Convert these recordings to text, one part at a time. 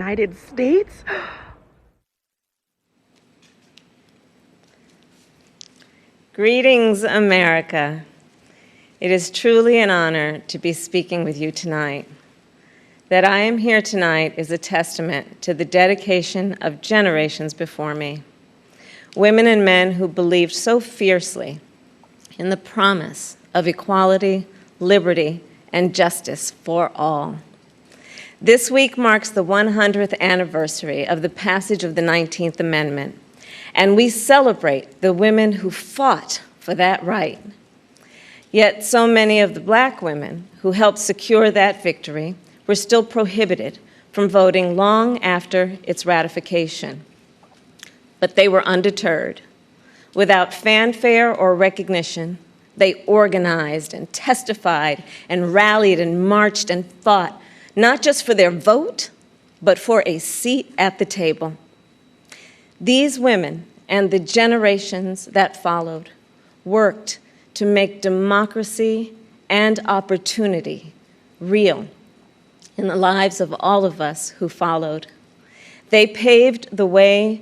United States? Greetings, America. It is truly an honor to be speaking with you tonight. That I am here tonight is a testament to the dedication of generations before me, women and men who believed so fiercely in the promise of equality, liberty, and justice for all. This week marks the 100th anniversary of the passage of the 19th Amendment, and we celebrate the women who fought for that right. Yet so many of the Black women who helped secure that victory were still prohibited from voting long after its ratification. But they were undeterred. Without fanfare or recognition, they organized and testified and rallied and marched and fought, not just for their vote, but for a seat at the table. These women and the generations that followed worked to make democracy and opportunity real in the lives of all of us who followed. They paved the way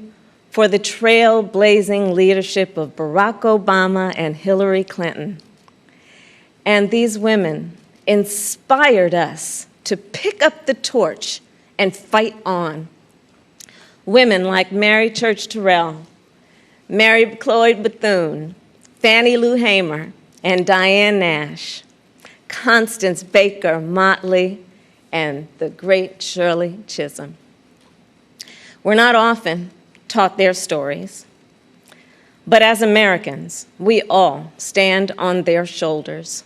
for the trailblazing leadership of Barack Obama and Hillary Clinton. And these women inspired us to pick up the torch and fight on. Women like Mary Church Terrell, Mary Cloyd Bethune, Fannie Lou Hamer, and Diane Nash, Constance Baker Motley, and the great Shirley Chisholm. We're not often taught their stories, but as Americans, we all stand on their shoulders.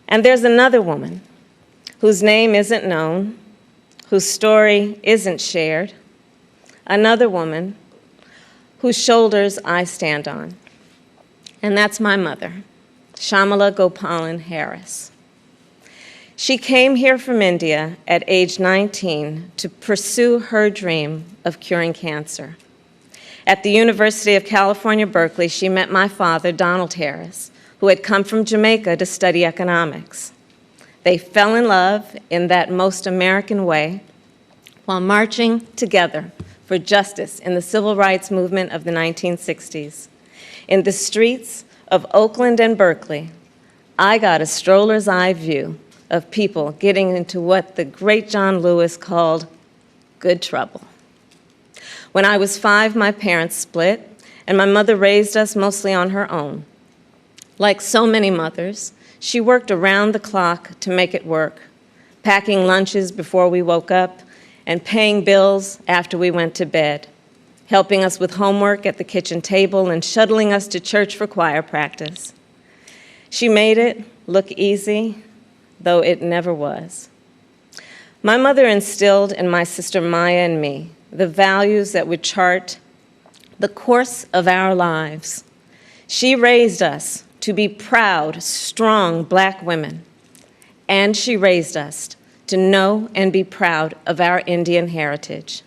And there's another woman whose name isn't known, whose story isn't shared, another woman whose shoulders I stand on, and that's my mother, Kamala Harris. She came here from India at age 19 to pursue her dream of curing cancer. At the University of California, Berkeley, she met my father, Donald Harris, who had come from Jamaica to study economics. They fell in love in that most American way while marching together for justice in the civil rights movement of the 1960s. In the streets of Oakland and Berkeley, I got a stroller's eye view of people getting into what the great John Lewis called good trouble. When I was 5, my parents split, and my mother raised us mostly on her own. Like so many mothers, she worked around the clock to make it work, packing lunches before we woke up and paying bills after we went to bed, helping us with homework at the kitchen table and shuttling us to church for choir practice. She made it look easy, though it never was. My mother instilled in my sister Maya and me the values that would chart the course of our lives. She raised us to be proud, strong Black women, and she raised us to know and be proud of our Indian heritage.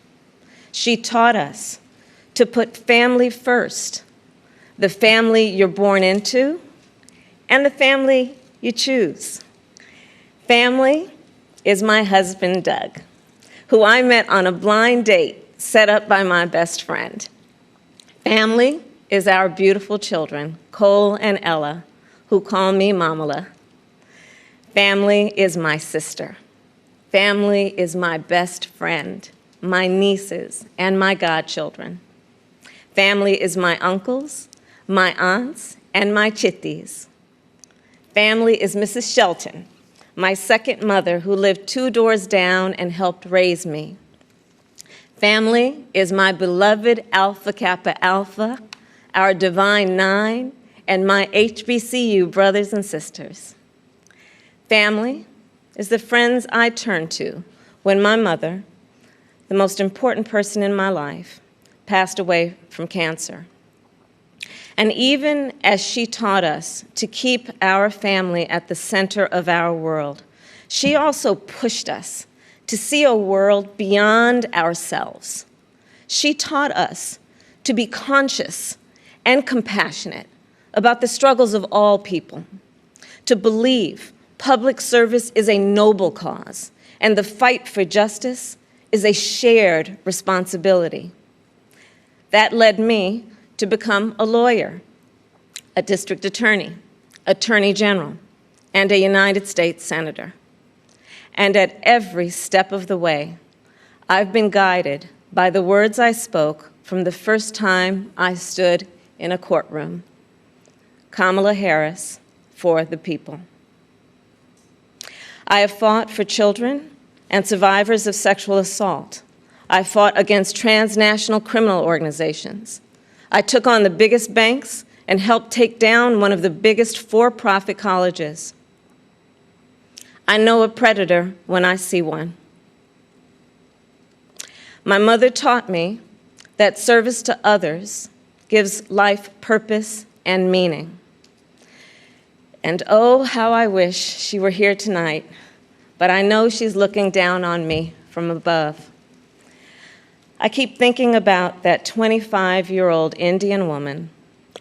She taught us to put family first, the family you're born into and the family you choose. Family is my husband, Doug, who I met on a blind date set up by my best friend. Family is our beautiful children, Cole and Ella, who call me Mamala. Family is my sister. Family is my best friend, my nieces, and my godchildren. Family is my uncles, my aunts, and my chitties. Family is Mrs. Shelton, my second mother who lived 2 doors down and helped raise me. Family is my beloved Alpha Kappa Alpha, our Divine Nine, and my HBCU brothers and sisters. Family is the friends I turn to when my mother, the most important person in my life, passed away from cancer. And even as she taught us to keep our family at the center of our world, she also pushed us to see a world beyond ourselves. She taught us to be conscious and compassionate about the struggles of all people, to believe public service is a noble cause, and the fight for justice is a shared responsibility. That led me to become a lawyer, a district attorney, attorney general, and a United States senator. And at every step of the way, I've been guided by the words I spoke from the first time I stood in a courtroom. Kamala Harris, for the people. I have fought for children and survivors of sexual assault. I fought against transnational criminal organizations. I took on the biggest banks and helped take down one of the biggest for-profit colleges. I know a predator when I see one. My mother taught me that service to others gives life purpose and meaning. And oh, how I wish she were here tonight, but I know she's looking down on me from above. I keep thinking about that 25-year-old Indian woman,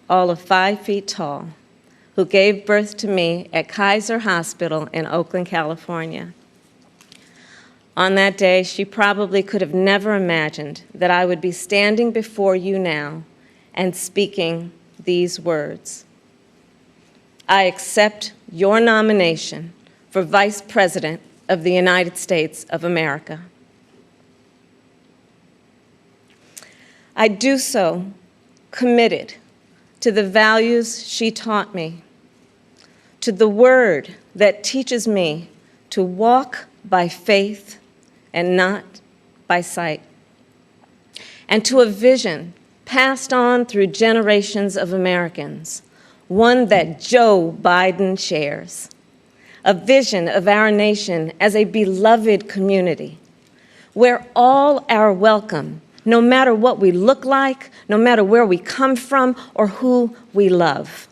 all of 5 feet tall, who gave birth to me at Kaiser Hospital in Oakland, California. On that day, she probably could have never imagined that I would be standing before you now and speaking these words. I accept your nomination for Vice President of the United States of America. I do so committed to the values she taught me, to the word that teaches me to walk by faith and not by sight, and to a vision passed on through generations of Americans, one that Joe Biden shares, a vision of our nation as a beloved community, where all are welcome, no matter what we look like, no matter where we come from, or who we love.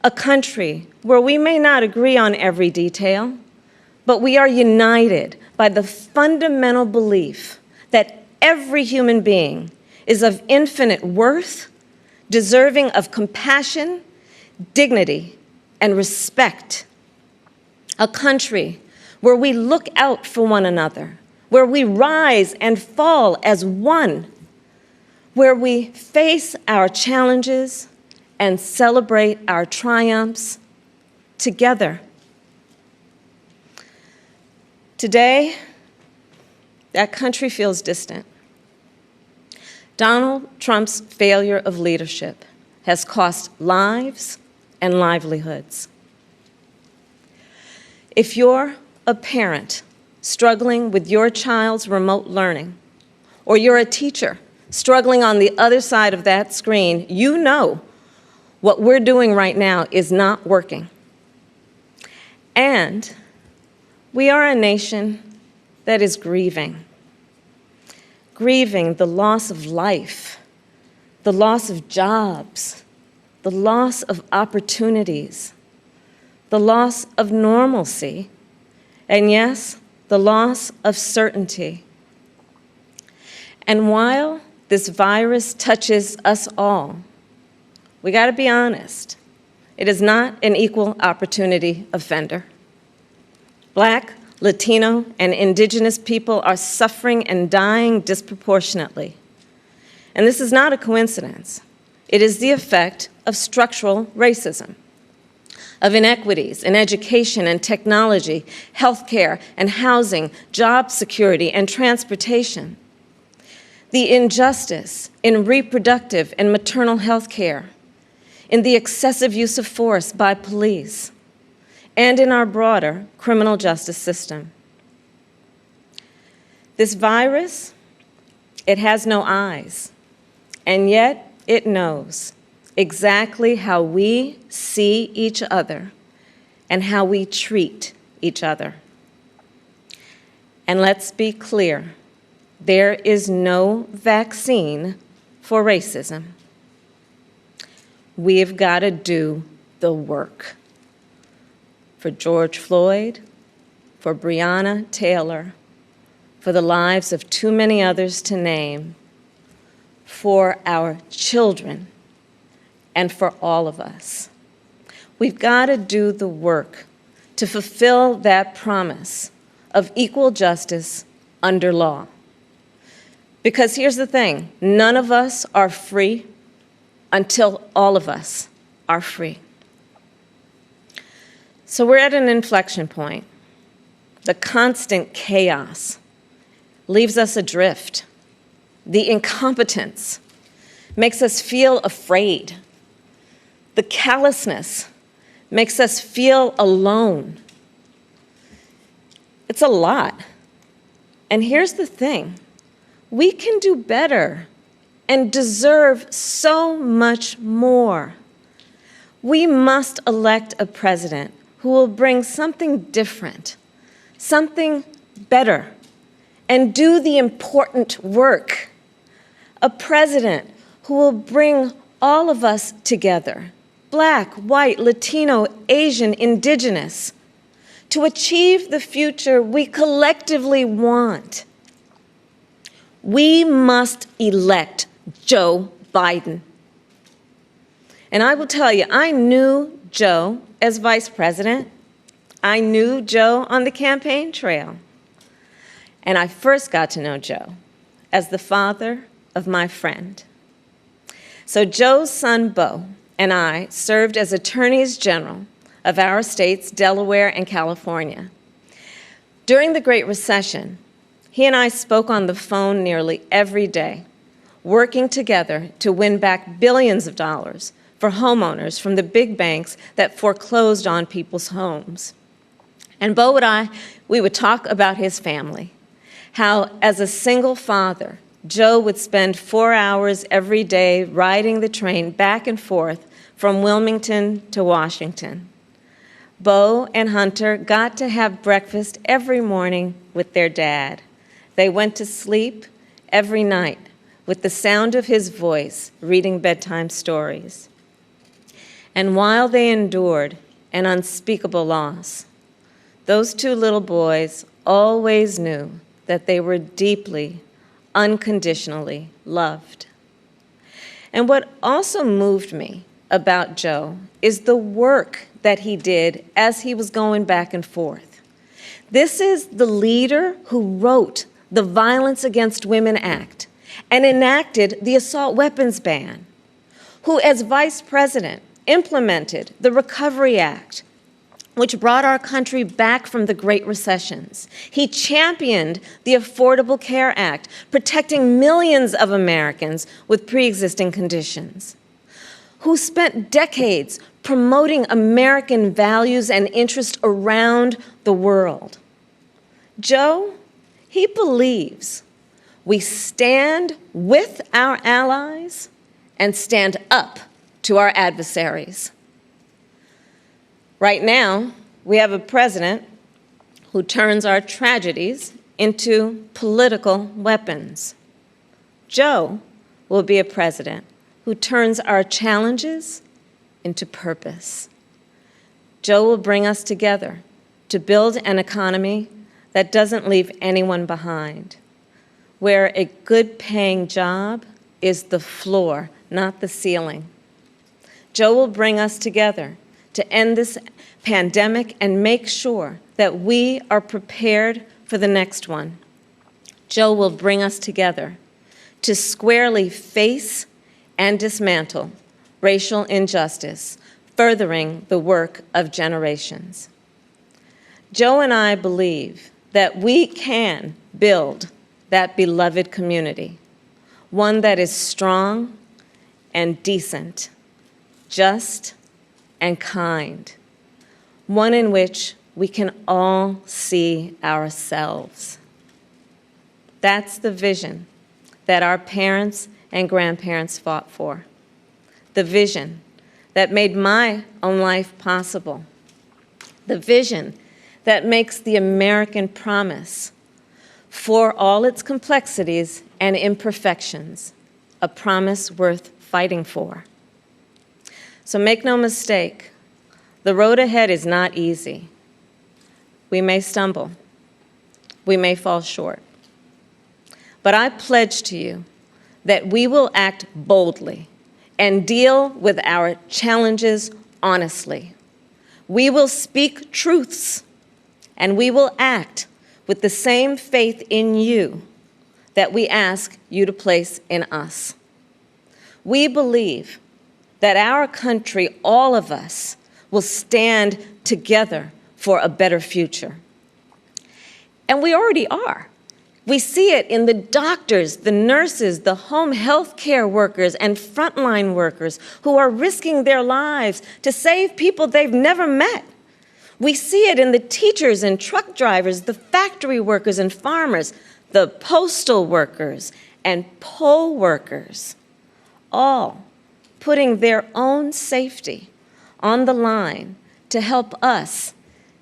A country where we may not agree on every detail, but we are united by the fundamental belief that every human being is of infinite worth, deserving of compassion, dignity, and respect. A country where we look out for one another, where we rise and fall as one, where we face our challenges and celebrate our triumphs together. Today, that country feels distant. Donald Trump's failure of leadership has cost lives and livelihoods. If you're a parent struggling with your child's remote learning, or you're a teacher struggling on the other side of that screen, you know what we're doing right now is not working. And we are a nation that is grieving the loss of life, the loss of jobs, the loss of opportunities, the loss of normalcy, and yes, the loss of certainty. And while this virus touches us all, we got to be honest, it is not an equal opportunity offender. Black, Latino, and Indigenous people are suffering and dying disproportionately. And this is not a coincidence. It is the effect of structural racism, of inequities in education and technology, healthcare and housing, job security and transportation, the injustice in reproductive and maternal health care, in the excessive use of force by police, and in our broader criminal justice system. This virus, it has no eyes, and yet it knows exactly how we see each other and how we treat each other. And let's be clear, there is no vaccine for racism. We've got to do the work. For George Floyd, for Breonna Taylor, for the lives of too many others to name, for our children, and for all of us. We've got to do the work to fulfill that promise of equal justice under law. Because here's the thing, none of us are free until all of us are free. So we're at an inflection point. The constant chaos leaves us adrift. The incompetence makes us feel afraid. The callousness makes us feel alone. It's a lot. And here's the thing. We can do better and deserve so much more. We must elect a president who will bring something different, something better, and do the important work. A president who will bring all of us together, Black, white, Latino, Asian, Indigenous, to achieve the future we collectively want. We must elect Joe Biden. And I will tell you, I knew Joe as vice president. I knew Joe on the campaign trail. And I first got to know Joe as the father of my friend. So Joe's son, Beau, and I served as attorneys general of our states, Delaware and California. During the Great Recession, he and I spoke on the phone nearly every day, working together to win back billions of dollars for homeowners from the big banks that foreclosed on people's homes. And Beau and I, we would talk about his family, how as a single father, Joe would spend 4 hours every day riding the train back and forth from Wilmington to Washington. Beau and Hunter got to have breakfast every morning with their dad. They went to sleep every night with the sound of his voice reading bedtime stories. And while they endured an unspeakable loss, those two little boys always knew that they were deeply, unconditionally loved. And what also moved me about Joe is the work that he did as he was going back and forth. This is the leader who wrote the Violence Against Women Act and enacted the assault weapons ban, who as vice president implemented the Recovery Act, which brought our country back from the Great Recessions. He championed the Affordable Care Act, protecting millions of Americans with pre-existing conditions, who spent decades promoting American values and interests around the world. Joe, he believes we stand with our allies and stand up to our adversaries. Right now, we have a president who turns our tragedies into political weapons. Joe will be a president who turns our challenges into purpose. Joe will bring us together to build an economy that doesn't leave anyone behind, where a good-paying job is the floor, not the ceiling. Joe will bring us together to end this pandemic and make sure that we are prepared for the next one. Joe will bring us together to squarely face and dismantle racial injustice, furthering the work of generations. Joe and I believe that we can build that beloved community, one that is strong and decent, just and kind, one in which we can all see ourselves. That's the vision that our parents and grandparents fought for, the vision that made my own life possible, the vision that makes the American promise, for all its complexities and imperfections, a promise worth fighting for. So make no mistake, the road ahead is not easy. We may stumble. We may fall short. But I pledge to you that we will act boldly and deal with our challenges honestly. We will speak truths, and we will act with the same faith in you that we ask you to place in us. We believe that our country, all of us, will stand together for a better future. And we already are. We see it in the doctors, the nurses, the home health care workers, and frontline workers who are risking their lives to save people they've never met. We see it in the teachers and truck drivers, the factory workers and farmers, the postal workers and poll workers, all putting their own safety on the line to help us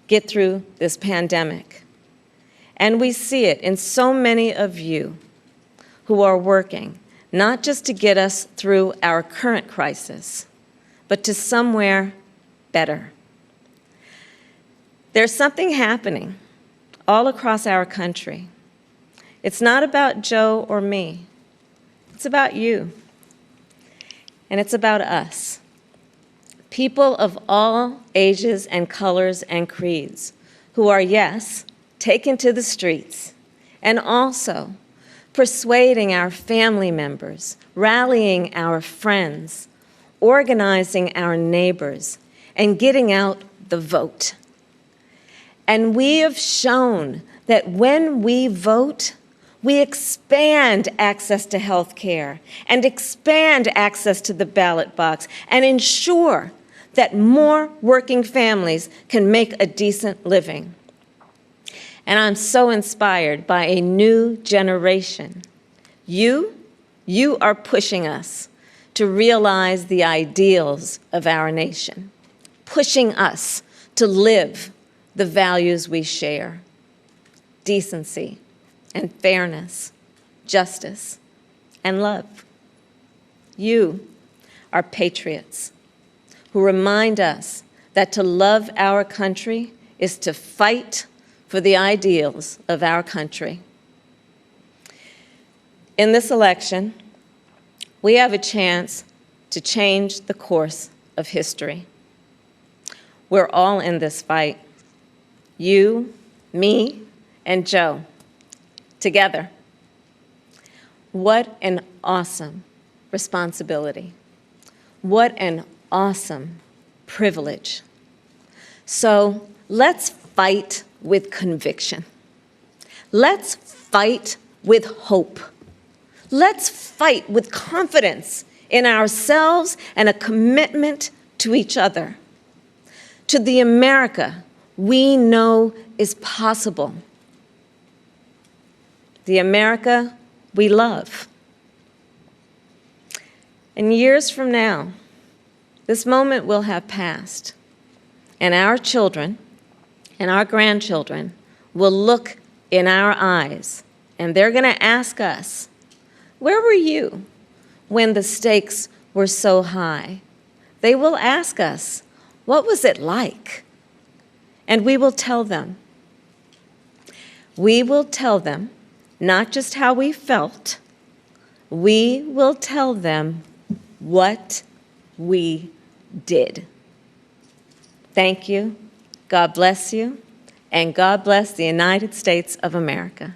get through this pandemic. And we see it in so many of you who are working, not just to get us through our current crisis, but to somewhere better. There's something happening all across our country. It's not about Joe or me. It's about you. And it's about us. People of all ages and colors and creeds who are, yes, taken to the streets, and also persuading our family members, rallying our friends, organizing our neighbors, and getting out the vote. And we have shown that when we vote, we expand access to health care and expand access to the ballot box and ensure that more working families can make a decent living. And I'm so inspired by a new generation. You are pushing us to realize the ideals of our nation, pushing us to live the values we share: decency and fairness, justice and love. You are patriots who remind us that to love our country is to fight for the ideals of our country. In this election, we have a chance to change the course of history. We're all in this fight. You, me, and Joe, together. What an awesome responsibility. What an awesome privilege. So let's fight with conviction. Let's fight with hope. Let's fight with confidence in ourselves and a commitment to each other, to the America we know is possible, the America we love. And years from now, this moment will have passed, and our children and our grandchildren will look in our eyes, and they're going to ask us, where were you when the stakes were so high? They will ask us, what was it like? And we will tell them. We will tell them not just how we felt, we will tell them what we did. Thank you. God bless you, and God bless the United States of America.